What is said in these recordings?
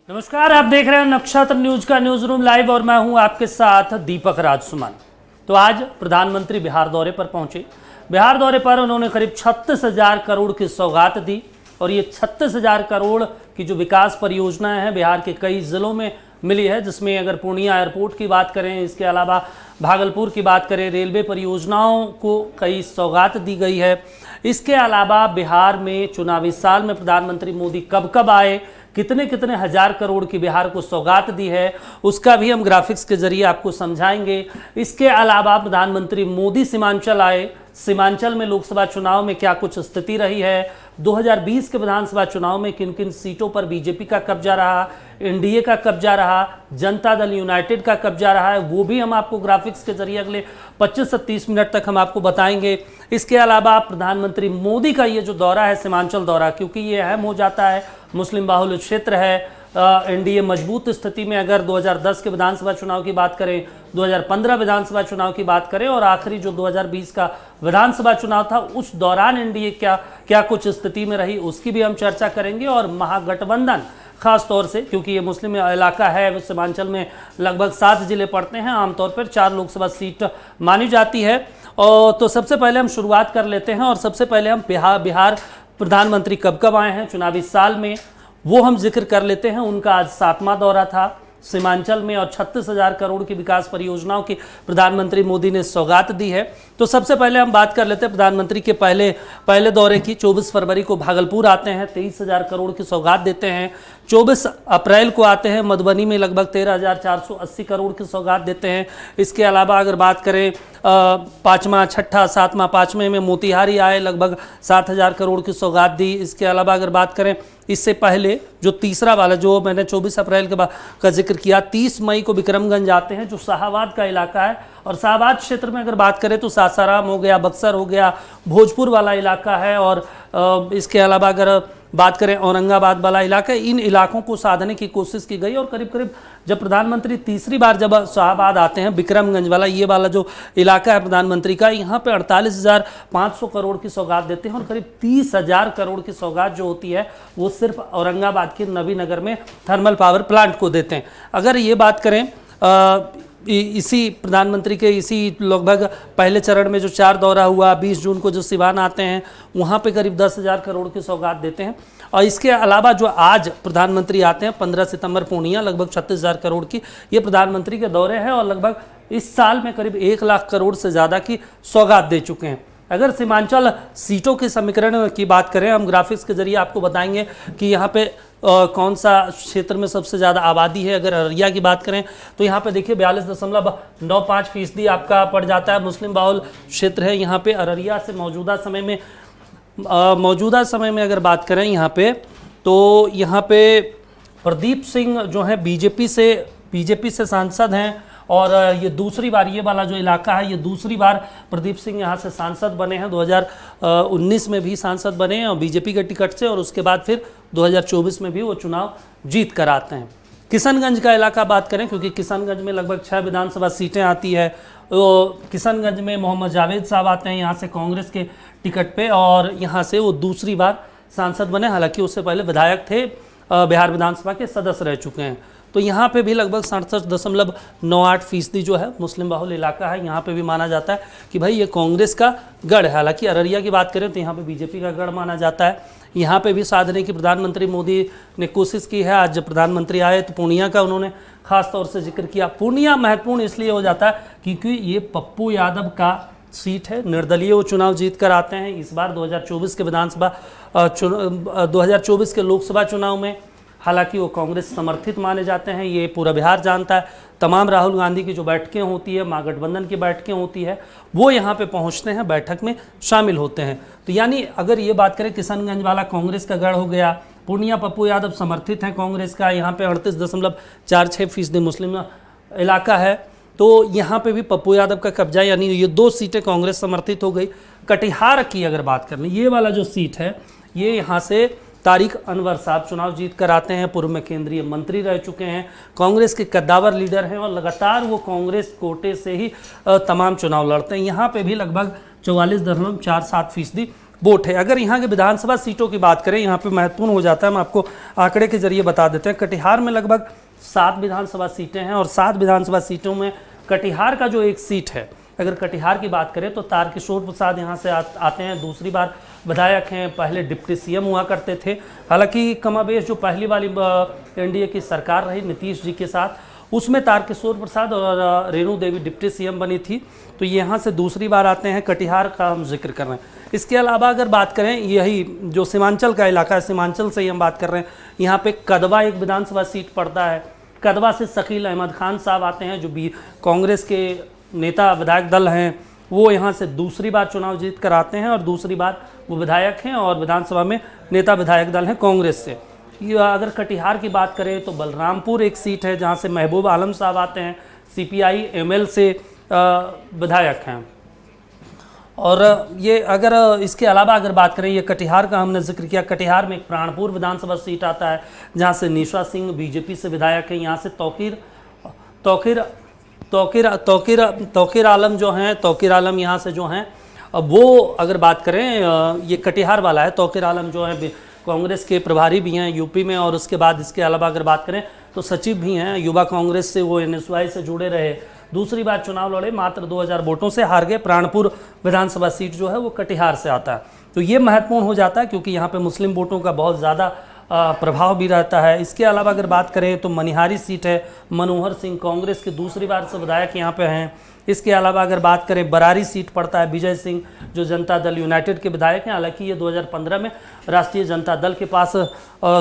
नमस्कार, आप देख रहे हैं नक्षत्र न्यूज का न्यूज रूम लाइव और मैं हूं आपके साथ दीपक राजसुमन। तो आज प्रधानमंत्री बिहार दौरे पर पहुंचे। बिहार दौरे पर उन्होंने करीब 36,000 करोड़ की सौगात दी और ये 36,000 करोड़ की जो विकास परियोजनाएं हैं बिहार के कई जिलों में मिली है, जिसमें अगर पूर्णिया एयरपोर्ट की बात करें, इसके अलावा भागलपुर की बात करें, रेलवे परियोजनाओं को कई सौगात दी गई है। इसके अलावा बिहार में चुनावी साल में प्रधानमंत्री मोदी कब कब आए, कितने कितने हजार करोड़ की बिहार को सौगात दी है, उसका भी हम ग्राफिक्स के जरिए आपको समझाएंगे। इसके अलावा प्रधानमंत्री मोदी सीमांचल आए, सीमांचल में लोकसभा चुनाव में क्या कुछ स्थिति रही है, 2020 के विधानसभा चुनाव में किन किन सीटों पर बीजेपी का कब्जा रहा, एनडीए का कब्जा रहा, जनता दल यूनाइटेड का कब्जा रहा है, वो भी हम आपको ग्राफिक्स के जरिए अगले 25 से 30 मिनट तक हम आपको बताएंगे। इसके अलावा प्रधानमंत्री मोदी का ये जो दौरा है, सीमांचल दौरा, क्योंकि ये अहम हो जाता है, मुस्लिम बाहुल्य क्षेत्र है, एनडीए मजबूत स्थिति में, अगर 2010 के विधानसभा चुनाव की बात करें, 2015 विधानसभा चुनाव की बात करें और आखिरी जो 2020 का विधानसभा चुनाव था, उस दौरान एनडीए क्या कुछ स्थिति में रही, उसकी भी हम चर्चा करेंगे। और महागठबंधन खास तौर से, क्योंकि ये मुस्लिम इलाका है, सीमांचल में लगभग 7 जिले पड़ते हैं, आमतौर पर 4 लोकसभा सीट मानी जाती है। और तो सबसे पहले हम शुरुआत कर लेते हैं और सबसे पहले हम बिहार प्रधानमंत्री कब कब आए हैं चुनावी साल में, वो हम जिक्र कर लेते हैं। उनका आज 7वां दौरा था सीमांचल में और 36,000 करोड़ की विकास परियोजनाओं की प्रधानमंत्री मोदी ने सौगात दी है। तो सबसे पहले हम बात कर लेते हैं प्रधानमंत्री के पहले दौरे की। 24 फरवरी को भागलपुर आते हैं, 23,000 करोड़ की सौगात देते हैं। 24 अप्रैल को आते हैं, मधुबनी में लगभग 13,480 करोड़ की सौगात देते हैं। इसके अलावा अगर बात करें 5वां, 6ठा, 7वां, 5वें में मोतिहारी आए, लगभग 7,000 करोड़ की सौगात दी। इसके अलावा अगर बात करें इससे पहले जो तीसरा वाला, जो मैंने 24 अप्रैल का जिक्र किया, 30 मई को विक्रमगंज आते हैं, जो शाहाबाद का इलाका है। और शाहाबाद क्षेत्र में अगर बात करें तो सासाराम हो गया, बक्सर हो गया, भोजपुर वाला इलाका है। और इसके अलावा अगर बात करें औरंगाबाद वाला इलाका, इन इलाकों को साधने की कोशिश की गई। और करीब करीब जब प्रधानमंत्री तीसरी बार जब शाहाबाद आते हैं, विक्रमगंज वाला ये वाला जो इलाका है प्रधानमंत्री का, यहाँ पे 48,500 करोड़ की सौगात देते हैं। और करीब 30,000 करोड़ की सौगात जो होती है वो सिर्फ औरंगाबाद के नबीनगर में थर्मल पावर प्लांट को देते हैं। अगर ये बात करें इसी प्रधानमंत्री के इसी लगभग पहले चरण में जो 4 दौरा हुआ, 20 जून को जो सिवान आते हैं, वहाँ पे करीब 10,000 करोड़ की सौगात देते हैं। और इसके अलावा जो आज प्रधानमंत्री आते हैं 15 सितंबर पूर्णिया, लगभग 36,000 करोड़ की ये प्रधानमंत्री के दौरे हैं और लगभग इस साल में करीब 1 लाख करोड़ से ज़्यादा की सौगात दे चुके हैं। अगर सीमांचल सीटों के समीकरण की बात करें, हम ग्राफिक्स के जरिए आपको बताएंगे कि यहाँ पे कौन सा क्षेत्र में सबसे ज़्यादा आबादी है। अगर अररिया की बात करें तो यहाँ पे देखिए 42.95% आपका पड़ जाता है, मुस्लिम बाहुल क्षेत्र है यहाँ पे अररिया से। मौजूदा समय में अगर बात करें यहाँ पे, तो यहाँ पे प्रदीप सिंह जो है बीजेपी से सांसद हैं और ये दूसरी बार, ये वाला जो इलाका है, ये दूसरी बार प्रदीप सिंह यहाँ से सांसद बने हैं। 2019 में भी सांसद बने हैं और बीजेपी के टिकट से, और उसके बाद फिर 2024 में भी वो चुनाव जीत कर आते हैं। किशनगंज का इलाका बात करें, क्योंकि किशनगंज में लगभग 6 विधानसभा सीटें आती है, तो किशनगंज में मोहम्मद जावेद साहब आते हैं यहाँ से कांग्रेस के टिकट पे और यहाँ से वो दूसरी बार सांसद बने। हालांकि उससे पहले विधायक थे, बिहार विधानसभा के सदस्य रह चुके हैं। तो यहाँ पे भी लगभग 67.98% जो है मुस्लिम बाहुल इलाका है। यहाँ पे भी माना जाता है कि भाई ये कांग्रेस का गढ़ है। हालांकि अररिया की बात करें तो यहाँ पे बीजेपी का गढ़ माना जाता है। यहाँ पे भी साधने की प्रधानमंत्री मोदी ने कोशिश की है। आज जब प्रधानमंत्री आए तो पूर्णिया का उन्होंने खास तौर से जिक्र किया। पूर्णिया महत्वपूर्ण इसलिए हो जाता है क्योंकि ये पप्पू यादव का सीट है, निर्दलीय वो चुनाव जीत कर आते हैं। इस बार 2024 के 2024 के लोकसभा चुनाव में हालांकि वो कांग्रेस समर्थित माने जाते हैं, ये पूरा बिहार जानता है। तमाम राहुल गांधी की जो बैठकें होती है, महागठबंधन की बैठकें होती है, वो यहाँ पे पहुँचते हैं, बैठक में शामिल होते हैं। तो यानी अगर ये बात करें, किशनगंज वाला कांग्रेस का गढ़ हो गया, पूर्णिया पप्पू यादव समर्थित हैं कांग्रेस का, यहाँ पे 38.46% मुस्लिम इलाका है, तो यहाँ पे भी पप्पू यादव का कब्जा, यानी ये 2 सीटें कांग्रेस समर्थित हो गई। कटिहार की अगर बात कर लें, ये वाला जो सीट है, ये यहाँ से तारिक अनवर साहब चुनाव जीत कर आते हैं, पूर्व में केंद्रीय मंत्री रह चुके हैं, कांग्रेस के कद्दावर लीडर हैं और लगातार वो कांग्रेस कोटे से ही तमाम चुनाव लड़ते हैं। यहाँ पे भी लगभग 44.47% वोट है। अगर यहाँ के विधानसभा सीटों की बात करें, यहाँ पे महत्वपूर्ण हो जाता है, हम आपको आंकड़े के जरिए बता देते हैं। कटिहार में लगभग 7 विधानसभा सीटें हैं और 7 विधानसभा सीटों में कटिहार का जो एक सीट है, अगर कटिहार की बात करें तो तारकिशोर प्रसाद यहाँ से आते हैं, दूसरी बार विधायक हैं, पहले डिप्टी सीएम हुआ करते थे। हालांकि कमाबेश जो पहली वाली एनडीए की सरकार रही नीतीश जी के साथ, उसमें तारकिशोर प्रसाद और रेणु देवी डिप्टी सीएम बनी थी, तो यहाँ से दूसरी बार आते हैं। कटिहार का हम जिक्र कर रहे हैं। इसके अलावा अगर बात करें, यही जो सीमांचल का इलाका है, सीमांचल से ही हम बात कर रहे हैं, यहाँ पे कदवा एक विधानसभा सीट पड़ता है। कदवा से शकील अहमद खान साहब आते हैं, जो भी कांग्रेस के नेता विधायक दल हैं, वो यहाँ से दूसरी बार चुनाव जीत कर आते हैं और दूसरी बार वो विधायक हैं और विधानसभा में नेता विधायक दल हैं कांग्रेस से। अगर कटिहार की बात करें तो बलरामपुर एक सीट है जहाँ से महबूब आलम साहब आते हैं, सीपीआई एमएल से विधायक हैं। और ये अगर इसके अलावा अगर बात करें, ये कटिहार का हमने जिक्र किया, कटिहार में एक प्राणपुर विधानसभा सीट आता है जहाँ से निशा सिंह बीजेपी से विधायक है। यहाँ से तौकीर आलम जो हैं, तौकीर आलम यहाँ से जो हैं, अब वो अगर बात करें, ये कटिहार वाला है, तौकीर आलम जो है कांग्रेस के प्रभारी भी हैं यूपी में, और उसके बाद इसके अलावा अगर बात करें तो सचिव भी हैं युवा कांग्रेस से, वो एनएसवाई से जुड़े रहे, दूसरी बार चुनाव लड़े, मात्र 2000 वोटों से हार गए। प्राणपुर विधानसभा सीट जो है वो कटिहार से आता है। तो ये महत्वपूर्ण हो जाता है क्योंकि यहाँ पे मुस्लिम वोटों का बहुत ज़्यादा प्रभाव भी रहता है। इसके अलावा अगर बात करें तो मनिहारी सीट है, मनोहर सिंह कांग्रेस के दूसरी बार से विधायक यहाँ पे हैं। इसके अलावा अगर बात करें, बरारी सीट पड़ता है, विजय सिंह जो जनता दल यूनाइटेड के विधायक हैं, हालांकि ये 2015 में राष्ट्रीय जनता दल के पास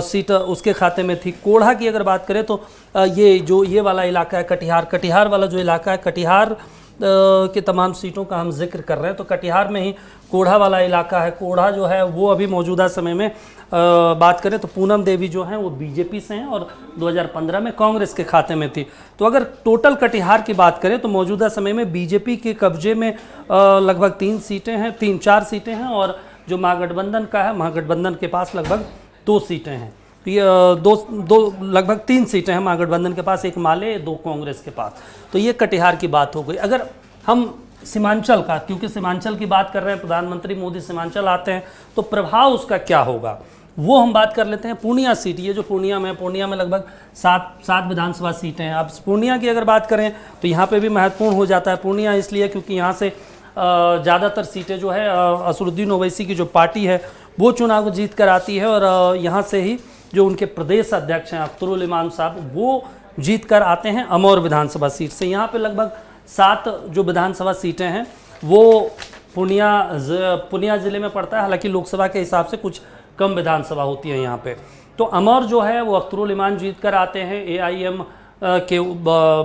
सीट उसके खाते में थी। कोढ़ा की अगर बात करें तो ये वाला इलाका है कटिहार वाला जो इलाका है, कटिहार के तमाम सीटों का हम जिक्र कर रहे हैं, तो कटिहार में ही कोढ़ा वाला इलाका है। कोढ़ा जो है वो अभी मौजूदा समय में बात करें तो पूनम देवी जो हैं वो बीजेपी से हैं और 2015 में कांग्रेस के खाते में थी। तो अगर टोटल कटिहार की बात करें तो मौजूदा समय में बीजेपी के कब्जे में लगभग 3-4 सीटें हैं और जो महागठबंधन का है, महागठबंधन के पास लगभग 2 सीटें हैं। तो ये लगभग 3 सीटें हैं महागठबंधन के पास, 1 माले 2 कांग्रेस के पास। तो ये कटिहार की बात हो गई। अगर हम सीमांचल का, क्योंकि सीमांचल की बात कर रहे हैं, प्रधानमंत्री मोदी सीमांचल आते हैं तो प्रभाव उसका क्या होगा वो हम बात कर लेते हैं। पूर्णिया सीट, ये जो पूर्णिया में लगभग 7 विधानसभा सीटें हैं। अब पूर्णिया की अगर बात करें तो यहाँ पे भी महत्वपूर्ण हो जाता है पूर्णिया, इसलिए क्योंकि यहाँ से ज़्यादातर सीटें जो है असरुद्दीन ओवैसी की जो पार्टी है वो चुनाव को जीत कर आती है और यहाँ से ही जो उनके प्रदेश अध्यक्ष हैं अख्तरुल इमाम साहब, वो जीत कर आते हैं अमौर विधानसभा सीट से। यहाँ पे लगभग 7 जो विधानसभा सीटें हैं वो पूर्णिया ज़िले में पड़ता है, हालांकि लोकसभा के हिसाब से कुछ कम विधानसभा होती है यहाँ पे। तो अमौर जो है वो अख्तरुल इमाम जीत कर आते हैं, AIM के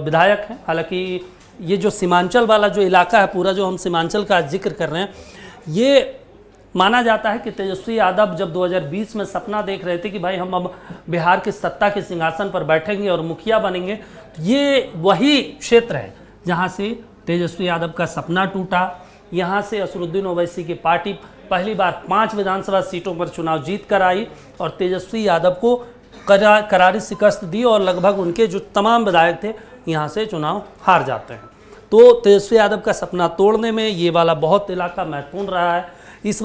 विधायक हैं। हालांकि ये जो सीमांचल वाला जो इलाका है, पूरा जो हम सीमांचल का जिक्र कर रहे हैं, ये माना जाता है कि तेजस्वी यादव जब 2020 में सपना देख रहे थे कि भाई हम अब बिहार के सत्ता के सिंहासन पर बैठेंगे और मुखिया बनेंगे, तो ये वही क्षेत्र है जहाँ से तेजस्वी यादव का सपना टूटा। यहाँ से असरुद्दीन ओवैसी की पार्टी पहली बार 5 विधानसभा सीटों पर चुनाव जीत कर आई और तेजस्वी यादव को करारी शिकस्त दी और लगभग उनके जो तमाम विधायक थे यहाँ से चुनाव हार जाते हैं। तो तेजस्वी यादव का सपना तोड़ने में ये वाला बहुत इलाका महत्वपूर्ण रहा है। इस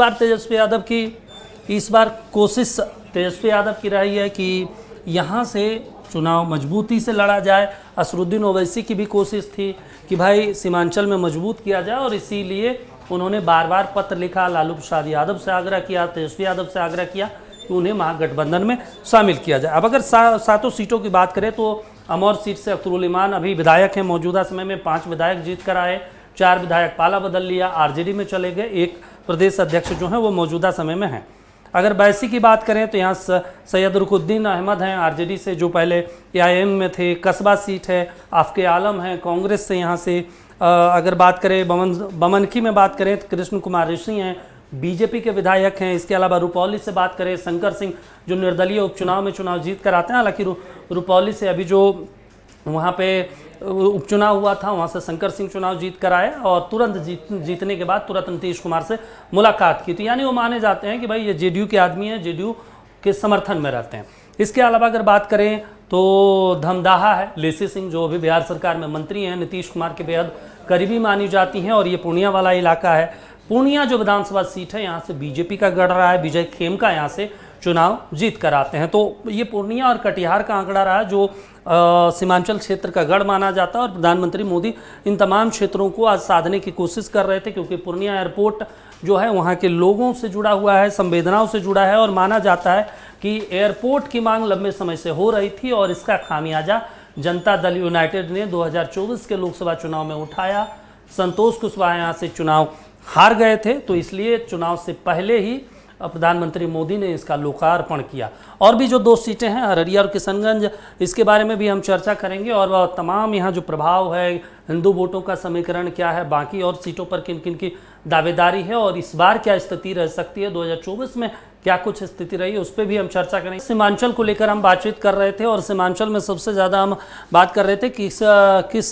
बार कोशिश तेजस्वी यादव की रही है कि यहाँ से चुनाव मजबूती से लड़ा जाए। असरुद्दीन ओवैसी की भी कोशिश थी कि भाई सीमांचल में मजबूत किया जाए और इसीलिए उन्होंने बार बार पत्र लिखा, लालू प्रसाद यादव से आग्रह किया, तेजस्वी यादव से आग्रह किया कि उन्हें महागठबंधन में शामिल किया जाए। अब अगर 7 सीटों की बात करें तो अमौर सीट से अख्तरुल इमाम अभी विधायक हैं, मौजूदा समय में 5 विधायक जीत कर आए, 4 विधायक पाला बदल लिया, आरजेडी में चले गए, 1 प्रदेश अध्यक्ष जो हैं वो मौजूदा समय में हैं। अगर बैसी की बात करें तो यहाँ सैयद रुकुद्दीन अहमद हैं आरजेडी से, जो पहले AIM में थे। कस्बा सीट है, आफके आलम हैं कांग्रेस से। यहाँ से अगर बात करें बमनखी में बात करें तो कृष्ण कुमार ऋषि हैं, बीजेपी के विधायक हैं। इसके अलावा रुपौली से बात करें, शंकर सिंह जो निर्दलीय उपचुनाव में चुनाव जीत कर आते हैं। हालांकि रुपौली से अभी जो वहाँ पे उपचुनाव हुआ था वहाँ से शंकर सिंह चुनाव जीत कर आए और तुरंत जीतने के बाद तुरंत नीतीश कुमार से मुलाकात की थी। यानी वो माने जाते हैं कि भाई ये JDU के आदमी हैं, JDU के समर्थन में रहते हैं। इसके अलावा अगर बात करें तो धमदाहा है, लेसी सिंह जो अभी बिहार सरकार में मंत्री हैं, नीतीश कुमार के बेहद करीबी मानी जाती हैं और ये पूर्णिया वाला इलाका है। पूर्णिया जो विधानसभा सीट है यहाँ से बीजेपी का गढ़ रहा है, विजय खेमका यहाँ से चुनाव जीत कर आते हैं। तो ये पूर्णिया और कटिहार का आंकड़ा रहा जो सीमांचल क्षेत्र का गढ़ माना जाता है और प्रधानमंत्री मोदी इन तमाम क्षेत्रों को आज साधने की कोशिश कर रहे थे, क्योंकि पूर्णिया एयरपोर्ट जो है वहाँ के लोगों से जुड़ा हुआ है, संवेदनाओं से जुड़ा है और माना जाता है कि एयरपोर्ट की मांग लंबे समय से हो रही थी और इसका खामियाजा जनता दल यूनाइटेड ने 2024 के लोकसभा चुनाव में उठाया। संतोष कुशवाहा यहाँ से चुनाव हार गए थे, तो इसलिए चुनाव से पहले ही प्रधानमंत्री मोदी ने इसका लोकार्पण किया। और भी जो 2 सीटें हैं अररिया और किशनगंज, इसके बारे में भी हम चर्चा करेंगे और तमाम यहाँ जो प्रभाव है, हिंदू वोटों का समीकरण क्या है, बाकी और सीटों पर किन किन की दावेदारी है और इस बार क्या स्थिति रह सकती है, 2024 में क्या कुछ स्थिति रही है, उस पर भी हम चर्चा करेंगे। सीमांचल को लेकर हम बातचीत कर रहे थे और सीमांचल में सबसे ज़्यादा हम बात कर रहे थे किस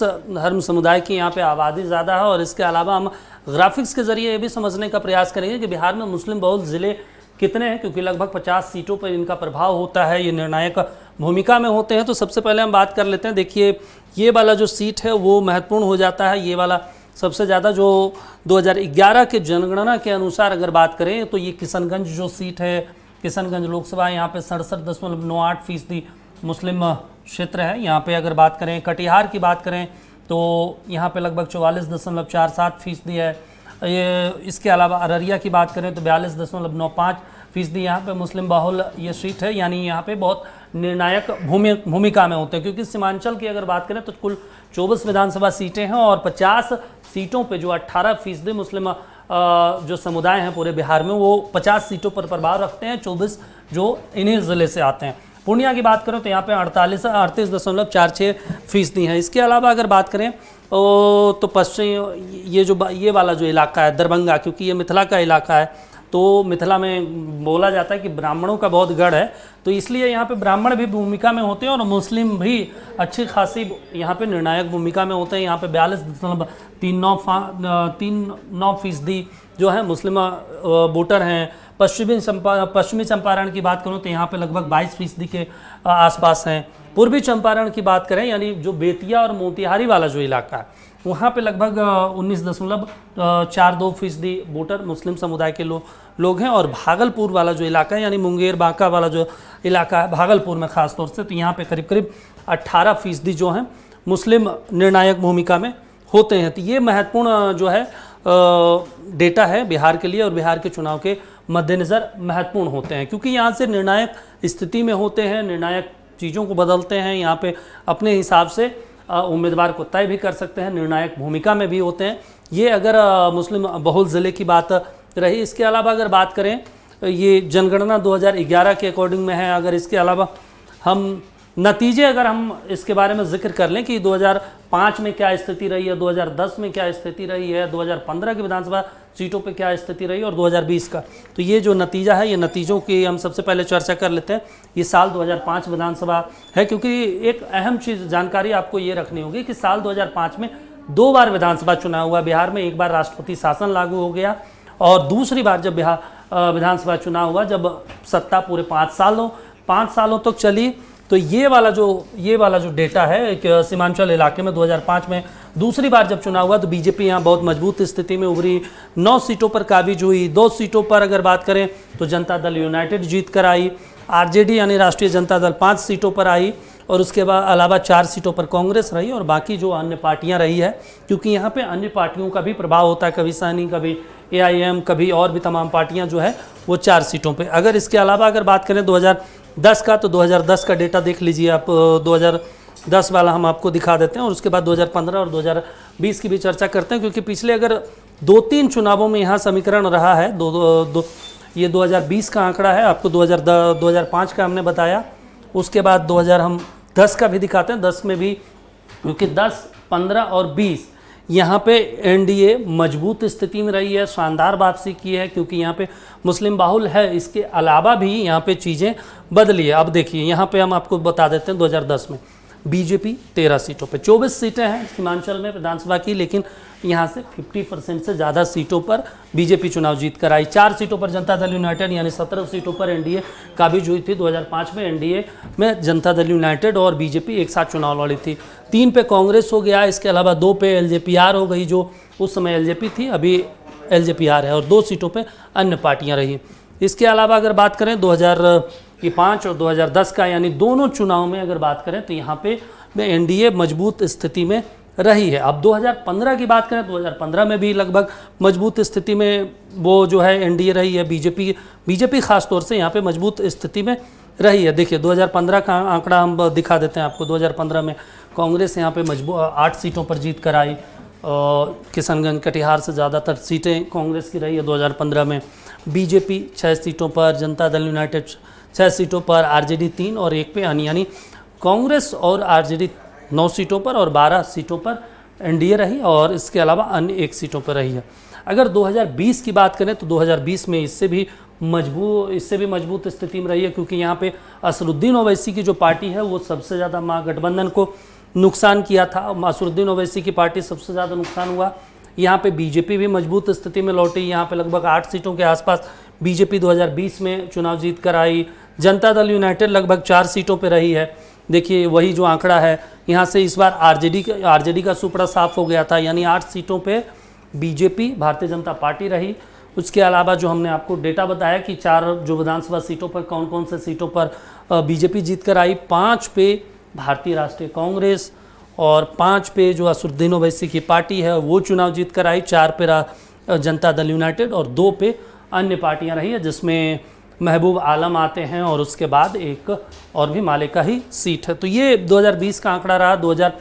धर्म समुदाय की यहाँ पे आबादी ज़्यादा है और इसके अलावा हम ग्राफिक्स के जरिए ये भी समझने का प्रयास करेंगे कि बिहार में मुस्लिम बहुल ज़िले कितने हैं, क्योंकि लगभग 50 सीटों पर इनका प्रभाव होता है, ये निर्णायक भूमिका में होते हैं। तो सबसे पहले हम बात कर लेते हैं। देखिए ये वाला जो सीट है वो महत्वपूर्ण हो जाता है, ये वाला सबसे ज़्यादा जो 2011 के जनगणना के अनुसार अगर बात करें तो ये किशनगंज जो सीट है, किशनगंज लोकसभा, यहाँ पे 67.98% मुस्लिम क्षेत्र है। यहाँ पे अगर बात करें कटिहार की बात करें तो यहाँ पे लगभग 44.47% है। ये इसके अलावा अररिया की बात करें तो 42.95% यहाँ पे मुस्लिम बहुल ये सीट है, यानी यहाँ पे बहुत निर्णायक भूमिका में होते हैं। क्योंकि सीमांचल की अगर बात करें तो कुल 24 विधानसभा सीटें हैं और 50 सीटों पे जो 18% मुस्लिम जो समुदाय हैं पूरे बिहार में वो 50 सीटों पर प्रभाव रखते हैं, 24 जो इन्हीं ज़िले से आते हैं। पूर्णिया की बात करें तो यहाँ पे 38.46% है। इसके अलावा अगर बात करें तो पश्चिम ये वाला जो इलाका है दरभंगा, क्योंकि ये मिथिला का इलाका है तो मिथिला में बोला जाता है कि ब्राह्मणों का बहुत गढ़ है, तो इसलिए यहाँ पे ब्राह्मण भी भूमिका में होते हैं और मुस्लिम भी अच्छी खासी यहाँ पे निर्णायक भूमिका में होते हैं। यहाँ पे 42.39% जो है मुस्लिम वोटर हैं। पश्चिमी चंपारण की बात करूँ तो यहाँ पे लगभग 22% के आसपास हैं। पूर्वी चंपारण की बात करें यानी जो बेतिया और मोतिहारी वाला जो इलाका है वहाँ पे लगभग 19.42% वोटर मुस्लिम समुदाय के लोग हैं। और भागलपुर वाला जो इलाका है यानी मुंगेर बांका वाला जो इलाका है भागलपुर में ख़ास तौर से, तो यहाँ पे करीब करीब 18% जो हैं मुस्लिम निर्णायक भूमिका में होते हैं। तो ये महत्वपूर्ण जो है डेटा है बिहार के लिए और बिहार के चुनाव के मद्देनज़र महत्वपूर्ण होते हैं, क्योंकि यहाँ से निर्णायक स्थिति में होते हैं, निर्णायक चीज़ों को बदलते हैं, यहाँ पे अपने हिसाब से उम्मीदवार को तय भी कर सकते हैं, निर्णायक भूमिका में भी होते हैं। ये अगर मुस्लिम बहुल ज़िले की बात रही। इसके अलावा अगर बात करें ये जनगणना 2011 के अकॉर्डिंग में है। अगर इसके अलावा हम नतीजे अगर हम इसके बारे में जिक्र कर लें कि 2005 में क्या स्थिति रही है, 2010 में क्या स्थिति रही है, 2015 की विधानसभा सीटों पे क्या स्थिति रही और 2020 का, तो ये जो नतीजा है ये नतीजों की हम सबसे पहले चर्चा कर लेते हैं। ये साल 2005 विधानसभा है, क्योंकि एक अहम चीज़ जानकारी आपको ये रखनी होगी कि साल 2005 में 2 बार विधानसभा चुनाव हुआ बिहार में। एक बार राष्ट्रपति शासन लागू हो गया और दूसरी बार जब बिहार विधानसभा चुनाव हुआ जब सत्ता पूरे 5 सालों तक चली। तो ये वाला जो डेटा है कि सीमांचल इलाके में 2005 में दूसरी बार जब चुनाव हुआ तो बीजेपी यहाँ बहुत मजबूत स्थिति में उभरी, 9 सीटों पर काबिज हुई। 2 सीटों पर अगर बात करें तो जनता दल यूनाइटेड जीत कर आई, आरजेडी यानी राष्ट्रीय जनता दल 5 सीटों पर आई और उसके बाद अलावा 4 सीटों पर कांग्रेस रही और बाकी जो अन्य पार्टियां रही है, क्योंकि यहाँ पे अन्य पार्टियों का भी प्रभाव होता है, कभी सैनी, कभी एआईएम, कभी और भी तमाम पार्टियां जो है वो 4 सीटों पे। अगर इसके अलावा अगर बात करें 2010 का, तो 2010 का डेटा देख लीजिए आप। 2010 वाला हम आपको दिखा देते हैं और उसके बाद 2015 और 2020 की भी चर्चा करते हैं, क्योंकि पिछले अगर 2-3 चुनावों में यहाँ समीकरण रहा है। ये 2020 का आंकड़ा है, आपको 2005 का हमने बताया, उसके बाद 2010 का भी दिखाते हैं। 10 में भी, क्योंकि 10, 15 और 20 यहाँ पे एनडीए मजबूत स्थिति में रही है, शानदार वापसी की है, क्योंकि यहाँ पे मुस्लिम बाहुल है। इसके अलावा भी यहाँ पे चीज़ें बदली है। अब देखिए यहाँ पे हम आपको बता देते हैं 2010 में बीजेपी 13 सीटों पे, 24 सीटें हैं सीमांचल में विधानसभा की, लेकिन यहाँ से 50% से ज़्यादा सीटों पर बीजेपी चुनाव जीत कर आई। 4 सीटों पर जनता दल यूनाइटेड यानी 17 सीटों पर एनडीए काबिज हुई थी। 2005 में एनडीए में जनता दल यूनाइटेड और बीजेपी एक साथ चुनाव लड़ी थी। 3 पे कांग्रेस हो गया, इसके अलावा 2 पे एलजेपीआर हो गई, जो उस समय एलजेपी थी, अभी LJP-R है और 2 सीटों पे अन्य पार्टियां रही। इसके अलावा अगर बात करें 2005 और 2010 का, यानी दोनों चुनाव में अगर बात करें तो यहाँ पे NDA मजबूत स्थिति में रही है। अब 2015 की बात करें, 2015 में भी लगभग मजबूत स्थिति में वो जो है NDA रही है। बीजेपी खास तौर से यहाँ पे मजबूत स्थिति में रही है। देखिए 2015 का आंकड़ा हम दिखा देते हैं आपको। 2015 में कांग्रेस यहाँ पे 8 सीटों पर जीत कर आई। किशनगंज कटिहार से ज़्यादातर सीटें कांग्रेस की रही है 2015 में। बीजेपी 6 सीटों पर, जनता दल यूनाइटेड 6 सीटों पर, RJD 3 और 1 पे यानी कांग्रेस और RJD 9 सीटों पर और 12 सीटों पर NDA रही और इसके अलावा अन्य 1 सीटों पर रही है। अगर 2020 की बात करें तो 2020 में इससे भी मजबूत स्थिति में रही है, क्योंकि यहाँ पे असरुद्दीन ओवैसी की जो पार्टी है वो सबसे ज़्यादा महागठबंधन को नुकसान किया था। असरुद्दीन ओवैसी की पार्टी सबसे ज़्यादा नुकसान हुआ। यहाँ पे बीजेपी भी मजबूत स्थिति में लौटी। यहाँ पे लगभग 8 सीटों के आसपास बीजेपी 2020 में चुनाव जीत कर आई। जनता दल यूनाइटेड लगभग 4 सीटों पे रही है। देखिए वही जो आंकड़ा है, यहाँ से इस बार RJD का सुपड़ा साफ हो गया था, यानी 8 सीटों पे बीजेपी भारतीय जनता पार्टी रही। उसके अलावा जो हमने आपको डेटा बताया कि 4 जो विधानसभा सीटों पर कौन कौन से सीटों पर बीजेपी जीत कर आई, 5 पे भारतीय राष्ट्रीय कांग्रेस और 5 पे जो असरुद्दीन ओवैसी की पार्टी है वो चुनाव जीत कर आई, 4 पे जनता दल यूनाइटेड और 2 पे अन्य पार्टियां रही है, जिसमें महबूब आलम आते हैं और उसके बाद एक और भी माले का ही सीट है। तो ये 2020 का आंकड़ा रहा।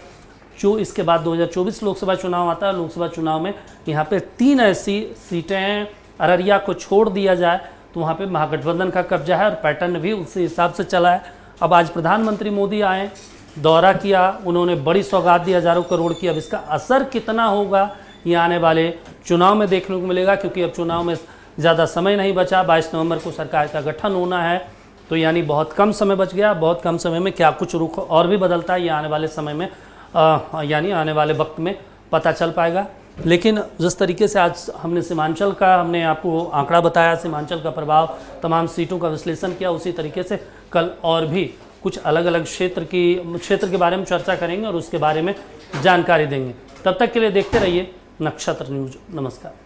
इसके बाद 2024 लोकसभा चुनाव आता है। लोकसभा चुनाव में यहाँ पे 3 ऐसी सीटें हैं। अररिया को छोड़ दिया जाए तो वहाँ पे महागठबंधन का कब्जा है और पैटर्न भी उसी हिसाब से चला है। अब आज प्रधानमंत्री मोदी आए, दौरा किया, उन्होंने बड़ी सौगात दी हज़ारों करोड़ की। अब इसका असर कितना होगा ये आने वाले चुनाव में देखने को मिलेगा, क्योंकि अब चुनाव में ज़्यादा समय नहीं बचा। 22 नवंबर को सरकार का गठन होना है, तो यानी बहुत कम समय बच गया। बहुत कम समय में क्या कुछ रुख और भी बदलता है ये आने वाले समय में यानी आने वाले वक्त में पता चल पाएगा। लेकिन जिस तरीके से आज हमने आपको आंकड़ा बताया, सीमांचल का प्रभाव, तमाम सीटों का विश्लेषण किया, उसी तरीके से कल और भी कुछ अलग अलग क्षेत्र के बारे में चर्चा करेंगे और उसके बारे में जानकारी देंगे। तब तक के लिए देखते रहिए नक्षत्र न्यूज। नमस्कार।